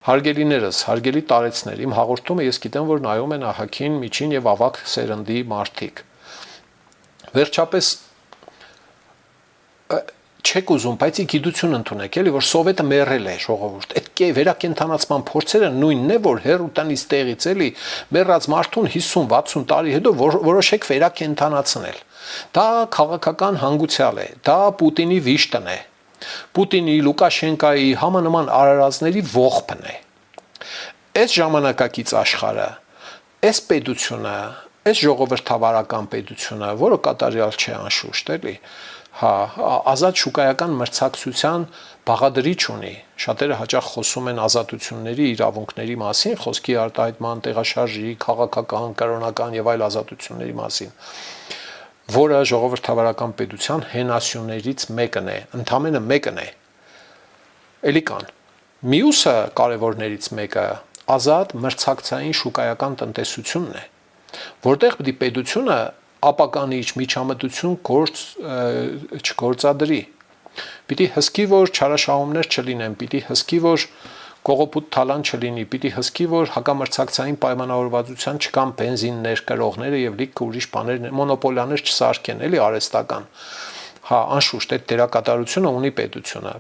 Հարգելիներս, հարգելի տարեցներ, իմ հաղորդումը ես գիտեմ, որ նայում են ահագին, միջին եւ ավակ սերնդի մարդիկ։ Վերջապես չեք ուզում, բայց գիտություն ընդունեք, էլի որ սովետը մեռել է, ժողովուրդ։ Այդ վերակենդանացման փորձերը նույնն է, որ հերուտանից տեղից էլի մեռած մարդուն 50-60 տարի հետո որոշեք վերակենդանացնել։ Դա քաղաքական հանգուցյալ է, դա Պուտինի վիշտն է։ Պուտինի, Լուկաշենկայի համանման արարածների ողբն է։ Այս ժամանակակից աշխարհը, այս պետությունը, այս ժողովրդավարական պետությունը, որը կատարյալ չէ անշուշտ, էլի, ազատ շուկայական մրցակցության բաղադրիչ ունի։ Շատերը հաճախ խոսում են ազատությունների, իրավունքների մասին, խոսքի արտահայտման, տեղաշարժի, քաղաքական, կրոնական եւ այլ ազատությունների մասին, որը ժողովրդավարական պետության հենասյուներից մեկն է, ընդամենը մեկն է։ Էլի կան։ Մյուսը կարևորներից մեկը ազատ մրցակցային շուկայական տնտեսությունն է, որտեղ պետք է պետությունը ապականիչ միջամտություն չգործադրի։ Պիտի հսկի, որ չարաշահումներ չլինեն, պիտի հսկի, որ կողոպուտ թալան չլինի, պիտի հսկի, որ հակամրցակցային պայմանավորվածության չկան բենզիններ, կրողները եւ լիքը ուրիշ բաներ, մոնոպոլիաներ չսարքեն, էլի արհեստական։ Անշուշտ այդ դերակատարությունը ունի պետությունը։